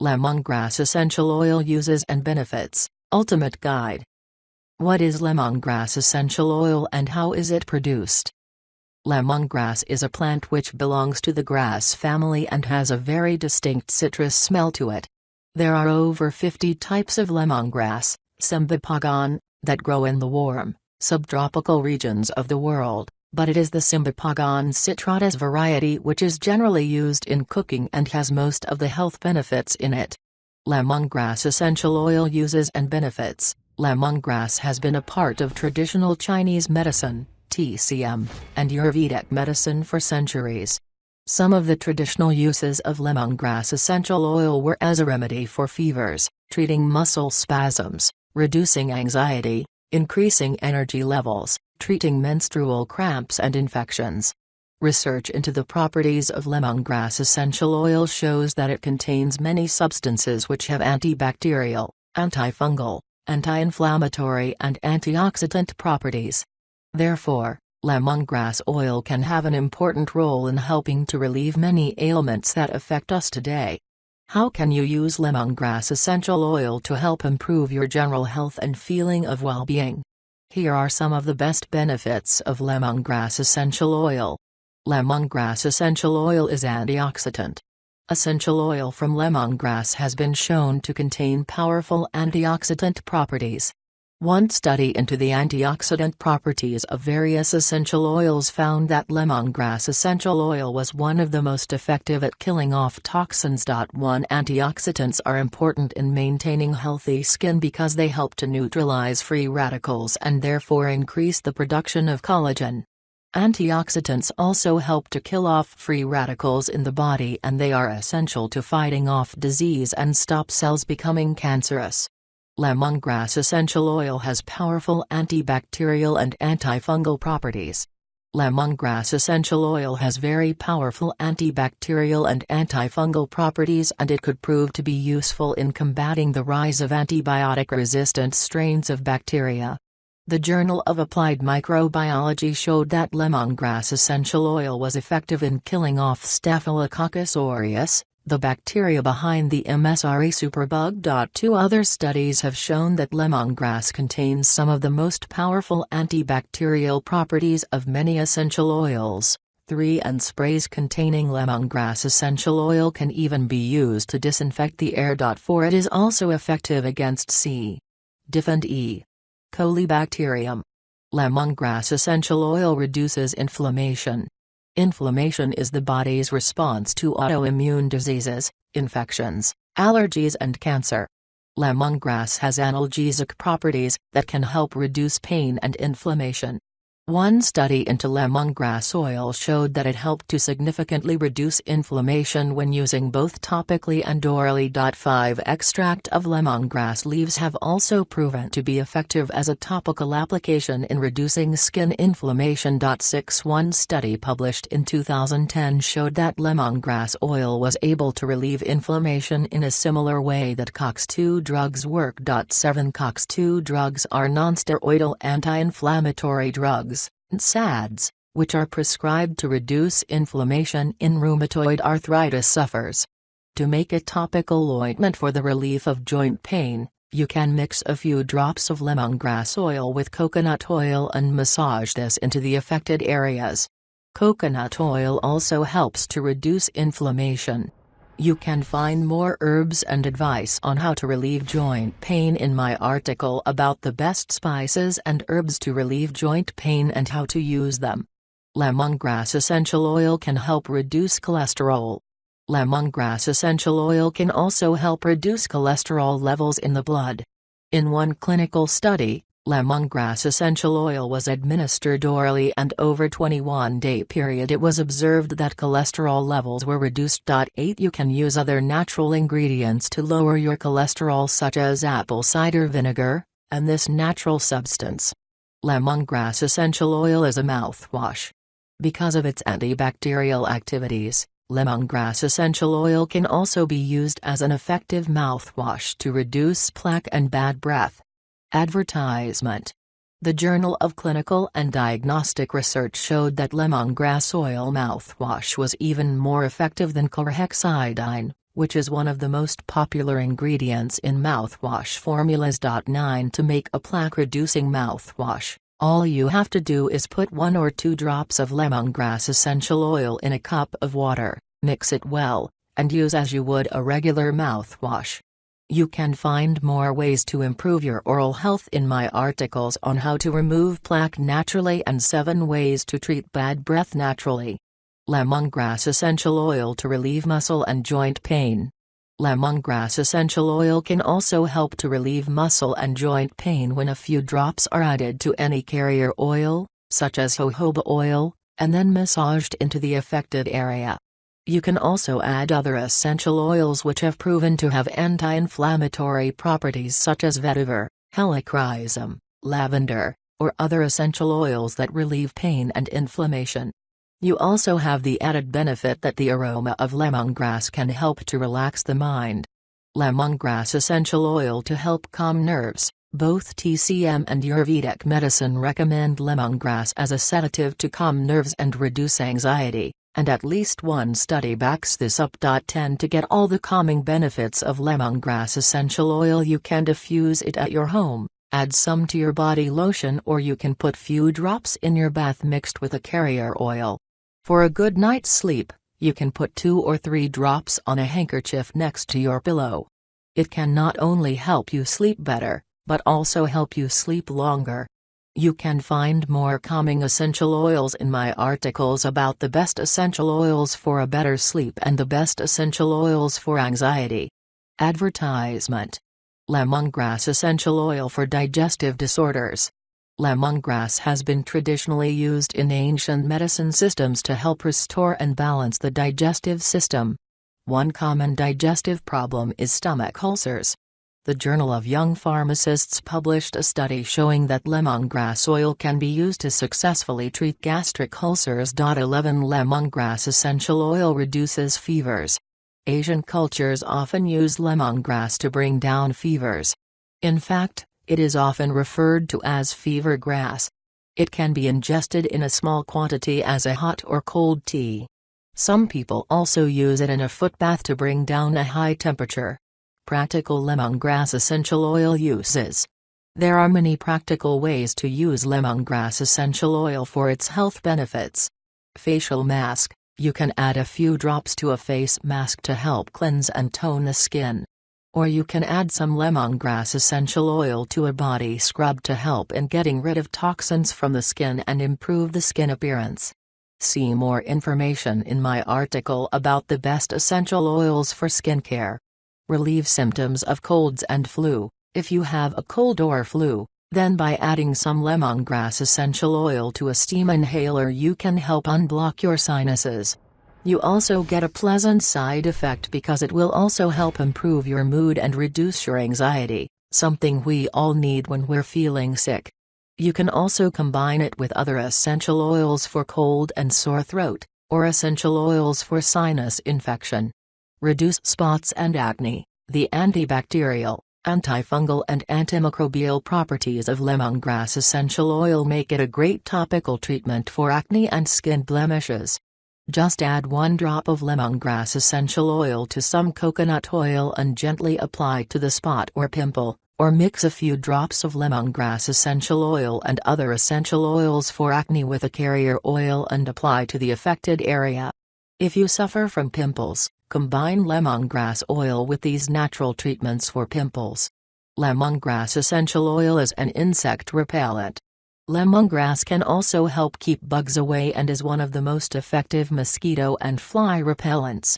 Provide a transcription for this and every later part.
Lemongrass Essential Oil Uses and Benefits, Ultimate Guide. What is lemongrass essential oil and how is it produced? Lemongrass is a plant which belongs to the grass family and has a very distinct citrus smell to it. There are over 50 types of lemongrass, Cymbopogon, that grow in the warm, subtropical regions of the world, but it is the Cymbopogon citratus variety which is generally used in cooking and has most of the health benefits in it. Lemongrass essential oil uses and benefits. Lemongrass has been a part of traditional Chinese medicine, TCM, and Ayurvedic medicine for centuries. Some of the traditional uses of lemongrass essential oil were as a remedy for fevers, treating muscle spasms, reducing anxiety, increasing energy levels, treating menstrual cramps and infections. Research into the properties of lemongrass essential oil shows that it contains many substances which have antibacterial, antifungal, anti-inflammatory and antioxidant properties. Therefore, lemongrass oil can have an important role in helping to relieve many ailments that affect us today. How can you use lemongrass essential oil to help improve your general health and feeling of well-being? Here are some of the best benefits of lemongrass essential oil. Lemongrass essential oil is antioxidant. Essential oil from lemongrass has been shown to contain powerful antioxidant properties. One study into the antioxidant properties of various essential oils found that lemongrass essential oil was one of the most effective at killing off toxins. 1. Antioxidants are important in maintaining healthy skin because they help to neutralize free radicals and therefore increase the production of collagen. Antioxidants also help to kill off free radicals in the body and they are essential to fighting off disease and stop cells becoming cancerous. Lemongrass essential oil has powerful antibacterial and antifungal properties. Lemongrass essential oil has very powerful antibacterial and antifungal properties and it could prove to be useful in combating the rise of antibiotic-resistant strains of bacteria. The Journal of Applied Microbiology showed that lemongrass essential oil was effective in killing off Staphylococcus aureus, the bacteria behind the MSRE superbug. 2 other studies have shown that lemongrass contains some of the most powerful antibacterial properties of many essential oils. 3. And sprays containing lemongrass essential oil can even be used to disinfect the air. 4. It is also effective against C. diff and E. coli bacterium. Lemongrass essential oil reduces inflammation. Inflammation is the body's response to autoimmune diseases, infections, allergies and cancer. Lemongrass has analgesic properties that can help reduce pain and inflammation. One study into lemongrass oil showed that it helped to significantly reduce inflammation when using both topically and orally. 5. Extract of lemongrass leaves have also proven to be effective as a topical application in reducing skin inflammation. 6. One study published in 2010 showed that lemongrass oil was able to relieve inflammation in a similar way that COX-2 drugs work. 7. COX-2 drugs are nonsteroidal anti-inflammatory drugs, NSAIDs, which are prescribed to reduce inflammation in rheumatoid arthritis sufferers. To make a topical ointment for the relief of joint pain, you can mix a few drops of lemongrass oil with coconut oil and massage this into the affected areas. Coconut oil also helps to reduce inflammation. You can find more herbs and advice on how to relieve joint pain in my article about the best spices and herbs to relieve joint pain and how to use them. Lemongrass essential oil can help reduce cholesterol. Lemongrass essential oil can also help reduce cholesterol levels in the blood. In one clinical study, lemongrass essential oil was administered orally and over 21-day period it was observed that cholesterol levels were reduced. 8. You can use other natural ingredients to lower your cholesterol such as apple cider vinegar, and this natural substance. Lemongrass essential oil is a mouthwash. Because of its antibacterial activities, lemongrass essential oil can also be used as an effective mouthwash to reduce plaque and bad breath. Advertisement. The Journal of Clinical and Diagnostic Research showed that lemongrass oil mouthwash was even more effective than chlorhexidine, which is one of the most popular ingredients in mouthwash formulas. 9 To make a plaque-reducing mouthwash, all you have to do is put 1 or 2 drops of lemongrass essential oil in a cup of water, mix it well, and use as you would a regular mouthwash. You can find more ways to improve your oral health in my articles on how to remove plaque naturally and 7 ways to treat bad breath naturally. Lemongrass essential oil to relieve muscle and joint pain. Lemongrass essential oil can also help to relieve muscle and joint pain when a few drops are added to any carrier oil, such as jojoba oil, and then massaged into the affected area. You can also add other essential oils which have proven to have anti-inflammatory properties such as vetiver, helichrysum, lavender, or other essential oils that relieve pain and inflammation. You also have the added benefit that the aroma of lemongrass can help to relax the mind. Lemongrass essential oil to help calm nerves. Both TCM and Ayurvedic medicine recommend lemongrass as a sedative to calm nerves and reduce anxiety, and at least one study backs this up. 10 To get all the calming benefits of lemongrass essential oil, you can diffuse it at your home, add some to your body lotion, or you can put few drops in your bath mixed with a carrier oil. For a good night's sleep, you can put 2 or 3 drops on a handkerchief next to your pillow. It can not only help you sleep better, but also help you sleep longer. You can find more calming essential oils in my articles about the best essential oils for a better sleep and the best essential oils for anxiety. Advertisement. Lemongrass essential oil for digestive disorders. Lemongrass has been traditionally used in ancient medicine systems to help restore and balance the digestive system. One common digestive problem is stomach ulcers. The Journal of Young Pharmacists published a study showing that lemongrass oil can be used to successfully treat gastric ulcers. 11 Lemongrass essential oil reduces fevers. Asian cultures often use lemongrass to bring down fevers. In fact, it is often referred to as fever grass. It can be ingested in a small quantity as a hot or cold tea. Some people also use it in a foot bath to bring down a high temperature. Practical lemongrass essential oil uses. There are many practical ways to use lemongrass essential oil for its health benefits. Facial mask. You can add a few drops to a face mask to help cleanse and tone the skin. Or you can add some lemongrass essential oil to a body scrub to help in getting rid of toxins from the skin and improve the skin appearance. See more information in my article about the best essential oils for skincare. Relieve symptoms of colds and flu. If you have a cold or flu, then by adding some lemongrass essential oil to a steam inhaler you can help unblock your sinuses. You also get a pleasant side effect because it will also help improve your mood and reduce your anxiety, something we all need when we're feeling sick. You can also combine it with other essential oils for cold and sore throat, or essential oils for sinus infection. Reduce spots and acne. The antibacterial, antifungal and antimicrobial properties of lemongrass essential oil make it a great topical treatment for acne and skin blemishes. Just add 1 drop of lemongrass essential oil to some coconut oil and gently apply to the spot or pimple, or mix a few drops of lemongrass essential oil and other essential oils for acne with a carrier oil and apply to the affected area. If you suffer from pimples, combine lemongrass oil with these natural treatments for pimples. Lemongrass essential oil is an insect repellent. Lemongrass can also help keep bugs away and is one of the most effective mosquito and fly repellents.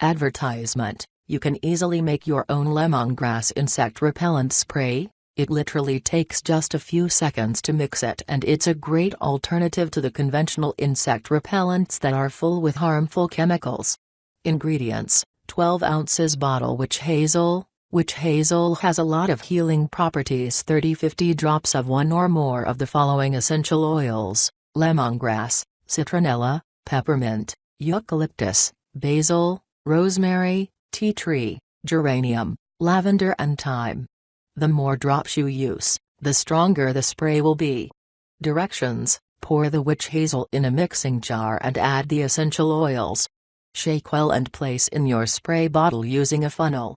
Advertisement. You can easily make your own lemongrass insect repellent spray. It literally takes just a few seconds to mix it, and it's a great alternative to the conventional insect repellents that are full with harmful chemicals. Ingredients: 12 ounces bottle witch hazel. Witch hazel has a lot of healing properties. 30-50 drops of 1 or more of the following essential oils: lemongrass, citronella, peppermint, eucalyptus, basil, rosemary, tea tree, geranium, lavender and thyme. The more drops you use, the stronger the spray will be. Directions: pour the witch hazel in a mixing jar and add the essential oils. Shake well and place in your spray bottle using a funnel.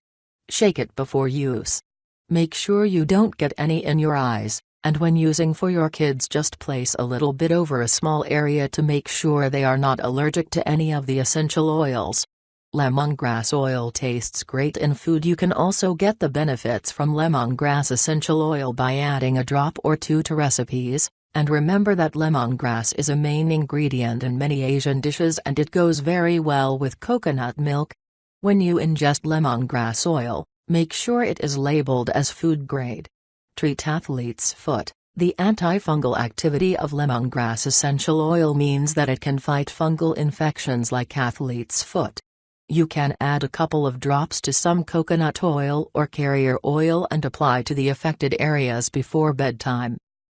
Shake it before use. Make sure you don't get any in your eyes, and when using for your kids just place a little bit over a small area to make sure they are not allergic to any of the essential oils. Lemongrass oil tastes great in food. You can also get the benefits from lemongrass essential oil by adding a drop or two to recipes, and remember that lemongrass is a main ingredient in many Asian dishes and it goes very well with coconut milk. When you ingest lemongrass oil, make sure it is labeled as food grade. Treat athlete's foot. The antifungal activity of lemongrass essential oil means that it can fight fungal infections like athlete's foot. You can add a couple of drops to some coconut oil or carrier oil and apply to the affected areas before bedtime.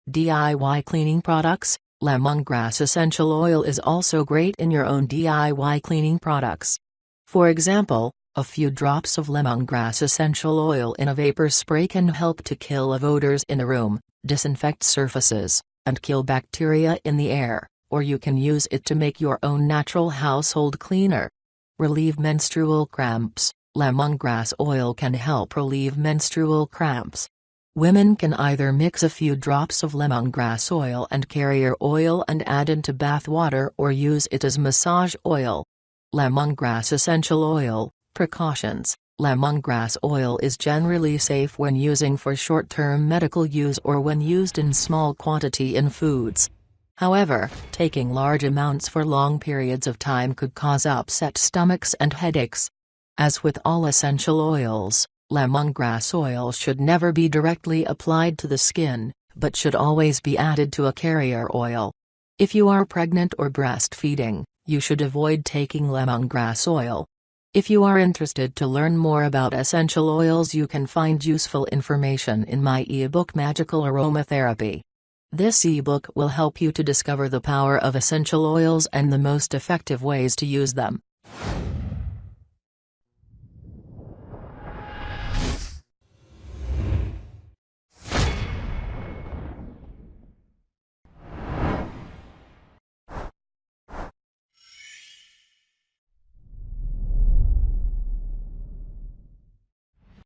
DIY cleaning products. Lemongrass essential oil is also great in your own DIY cleaning products. For example, a few drops of lemongrass essential oil in a vapor spray can help to kill odors in a room, disinfect surfaces, and kill bacteria in the air, or you can use it to make your own natural household cleaner. Relieve menstrual cramps. Lemongrass oil can help relieve menstrual cramps. Women can either mix a few drops of lemongrass oil and carrier oil and add into bath water or use it as massage oil. Lemongrass essential oil. Precautions. Lemongrass oil is generally safe when using for short-term medical use or when used in small quantity in foods. However, taking large amounts for long periods of time could cause upset stomachs and headaches. As with all essential oils, lemongrass oil should never be directly applied to the skin, but should always be added to a carrier oil. If you are pregnant or breastfeeding, you should avoid taking lemongrass oil. If you are interested to learn more about essential oils, you can find useful information in my ebook Magical Aromatherapy. This ebook will help you to discover the power of essential oils and the most effective ways to use them.